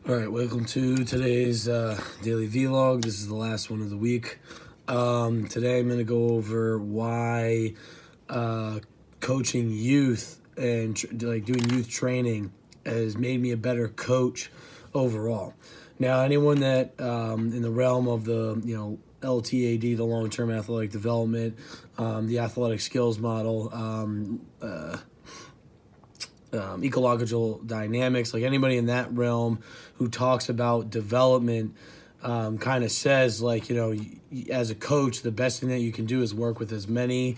All right, welcome to today's daily vlog. This is the last one of the week. Today I'm going to go over why coaching youth and doing youth training has made me a better coach overall. Now, anyone that in the realm of the LTAD, the long-term athletic development, the athletic skills model, ecological dynamics, like anybody in that realm who talks about development kind of says, as a coach, the best thing that you can do is work with as many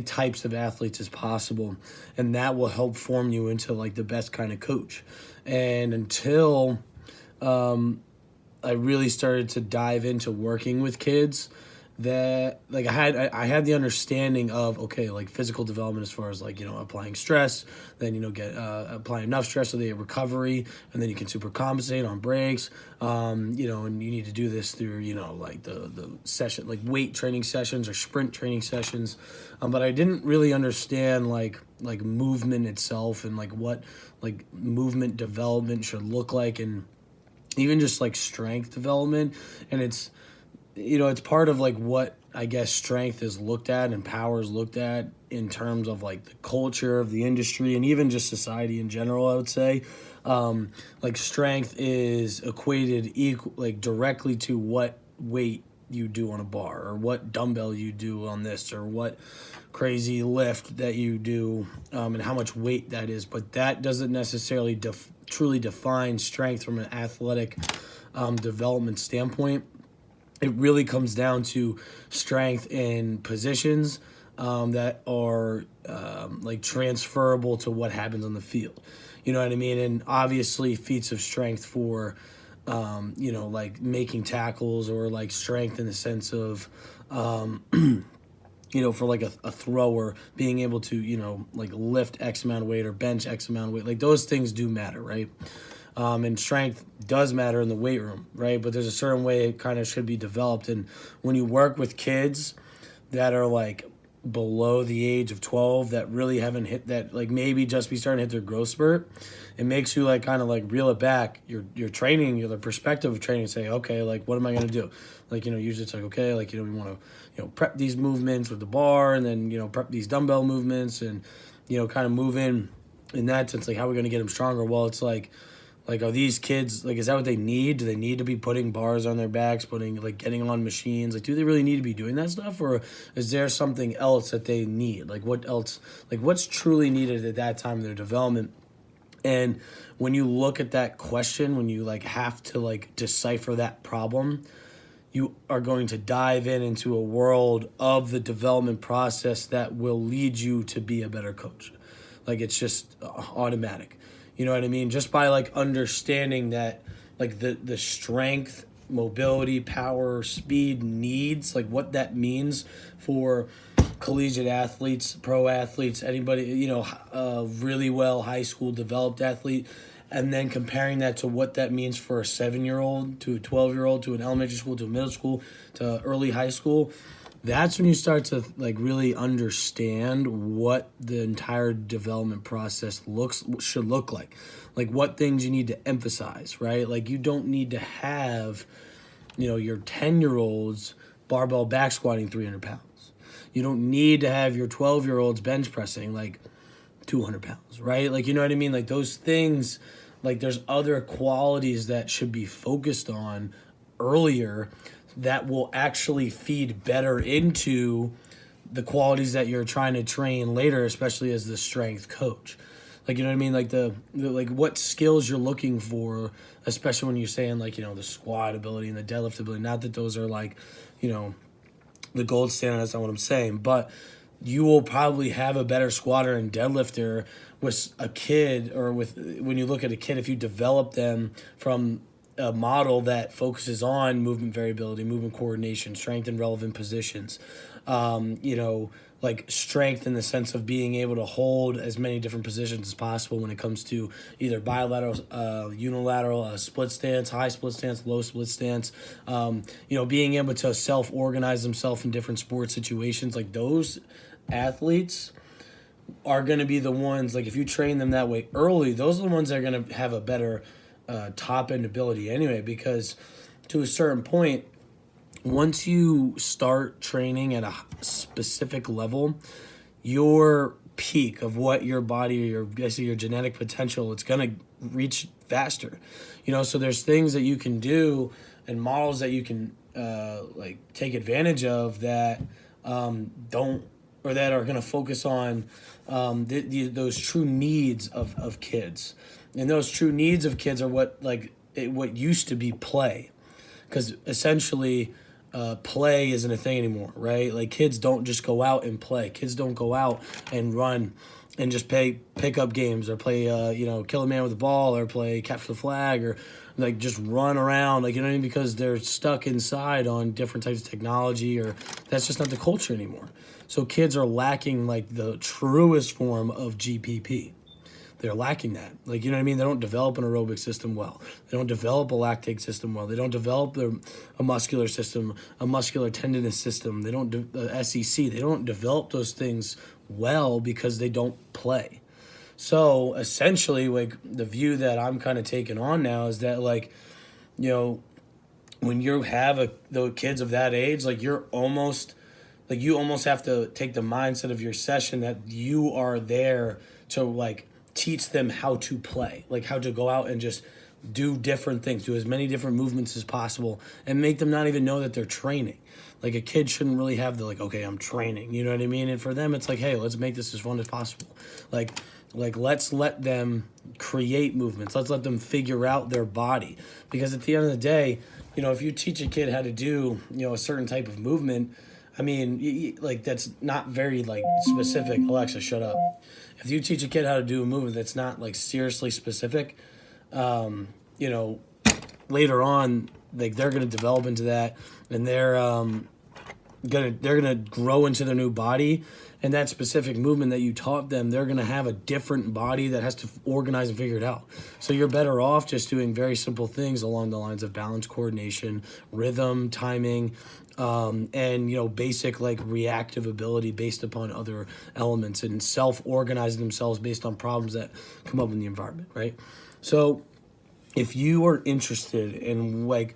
types of athletes as possible, and that will help form you into the best kind of coach. And until I really started to dive into working with kids, that I had the understanding of, okay, physical development as far as applying stress, then get apply enough stress so they get recovery, and then you can super compensate on breaks, and you need to do this through the session, weight training sessions or sprint training sessions, but I didn't really understand movement itself and what movement development should look like, and even just strength development. And it's part of what I guess strength is looked at and power is looked at in terms of the culture of the industry and even just society in general, I would say. Strength is equated directly to what weight you do on a bar, or what dumbbell you do on this, or what crazy lift that you do, and how much weight that is. But that doesn't necessarily truly define strength from an athletic development standpoint. It really comes down to strength in positions that are transferable to what happens on the field. You know what I mean? And obviously feats of strength for, making tackles, or strength in the sense of, for a thrower being able to, lift X amount of weight or bench X amount of weight. Those things do matter, right? And strength does matter in the weight room, right? But there's a certain way it kind of should be developed. And when you work with kids that are below the age of 12, that really haven't hit that, maybe just be starting to hit their growth spurt, it makes you reel it back. Your training, your perspective of training, say, okay, what am I going to do? Usually it's okay, we want to, prep these movements with the bar, and then, prep these dumbbell movements, and, kind of move in that sense, how are we going to get them stronger? Well, it's are these kids, is that what they need? Do they need to be putting bars on their backs, getting on machines? Do they really need to be doing that stuff? Or is there something else that they need? What else, what's truly needed at that time in their development? And when you look at that question, when you have to decipher that problem, you are going to dive into a world of the development process that will lead you to be a better coach. It's just automatic. You know what I mean? Just by understanding that the strength, mobility, power, speed needs, what that means for collegiate athletes, pro athletes, anybody, really well high school developed athlete, and then comparing that to what that means for a 7-year-old, to a 12-year-old, to an elementary school, to a middle school, to early high school. That's when you start to really understand what the entire development process should look like. What things you need to emphasize, right? You don't need to have, your 10-year-olds barbell back squatting 300 pounds. You don't need to have your 12-year-olds bench pressing 200 pounds, right? You know what I mean? Those things, there's other qualities that should be focused on earlier that will actually feed better into the qualities that you're trying to train later, especially as the strength coach. You know what I mean? The what skills you're looking for, especially when you're saying the squat ability and the deadlift ability. Not that those are the gold standard, that's not what I'm saying, but you will probably have a better squatter and deadlifter with a kid, or when you look at a kid, if you develop them from a model that focuses on movement variability, movement coordination, strength in relevant positions, strength in the sense of being able to hold as many different positions as possible when it comes to either bilateral, unilateral, split stance, high split stance, low split stance, being able to self-organize themselves in different sports situations. Those athletes are going to be the ones, if you train them that way early, those are the ones that are going to have a better top end ability anyway, because to a certain point, once you start training at a specific level, your peak of what your body or basically your genetic potential, it's going to reach faster. So there's things that you can do and models that you can like take advantage of that don't, or that are going to focus on those true needs of kids. And those true needs of kids are what used to be play. Because essentially, play isn't a thing anymore, right? Like, kids don't just go out and play. Kids don't go out and run and just pick up games or play, kill a man with a ball or play capture the flag or like just run around, like, because they're stuck inside on different types of technology, or that's just not the culture anymore. So kids are lacking like the truest form of GPP. They're lacking that. Like, They don't develop an aerobic system well. They don't develop a lactate system well. They don't develop a muscular system, a muscular tendinous system. They don't SEC. They don't develop those things well because they don't play. So essentially, like, the view that I'm kind of taking on now is that, like, when you have the kids of that age, like, you almost have to take the mindset of your session that you are there to, like, teach them how to play, like how to go out and just do different things, do as many different movements as possible, and make them not even know that they're training. Like, a kid shouldn't really have the, like, okay, I'm training, you know what I mean? And for them, it's like, hey, let's make this as fun as possible. Like let's let them create movements. Let's let them figure out their body. Because at the end of the day, if you teach a kid how to do, a certain type of movement, I mean, like, that's not very, like, specific. Alexa, shut up. If you teach a kid how to do a movement that's not, like, seriously specific, later on, like, they're going to develop into that, and they're gonna grow into their new body, and that specific movement that you taught them, they're gonna have a different body that has to organize and figure it out. So you're better off just doing very simple things along the lines of balance, coordination, rhythm, timing, and basic, like, reactive ability based upon other elements, and self-organizing themselves based on problems that come up in the environment, right? So if you are interested in, like,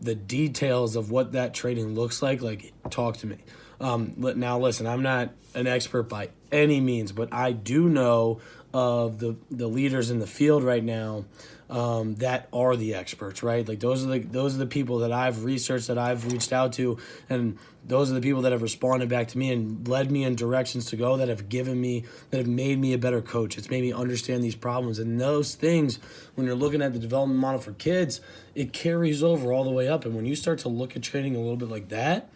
the details of what that training looks like, talk to me. Now, listen, I'm not an expert by any means, but I do know of the leaders in the field right now that are the experts, right? Like, those are the people that I've researched, that I've reached out to, and those are the people that have responded back to me and led me in directions to go, that have made me a better coach. It's made me understand these problems. And those things, when you're looking at the development model for kids, it carries over all the way up. And when you start to look at training a little bit like that,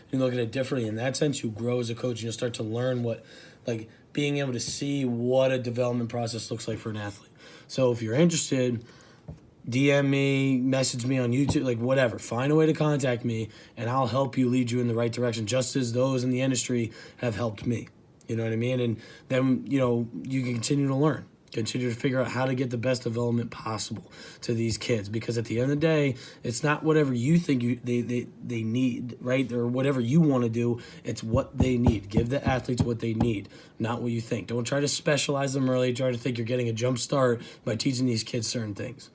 you look at it differently. In that sense, you grow as a coach, and you'll start to learn what, like, being able to see what a development process looks like for an athlete. So if you're interested, DM me, message me on YouTube, like, whatever. Find a way to contact me, and I'll help you, lead you in the right direction, just as those in the industry have helped me. You know what I mean? And then, you can continue to learn. Continue to figure out how to get the best development possible to these kids, because at the end of the day, it's not whatever you think they need, right? Or whatever you want to do. It's what they need. Give the athletes what they need, not what you think. Don't try to specialize them early. Try to think you're getting a jump start by teaching these kids certain things.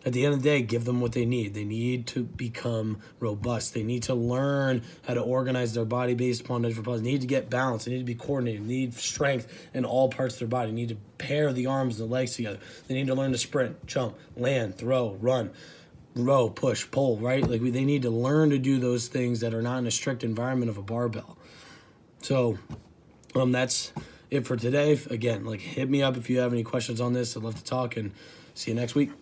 At the end of the day, give them what they need. They need to become robust. They need to learn how to organize their body based upon different parts. They need to get balance. They need to be coordinated. They need strength in all parts of their body. They need to pair the arms and the legs together. They need to learn to sprint, jump, land, throw, run, row, push, pull, right? Like, they need to learn to do those things that are not in a strict environment of a barbell. So that's it for today. Again, like, hit me up if you have any questions on this. I'd love to talk, and see you next week.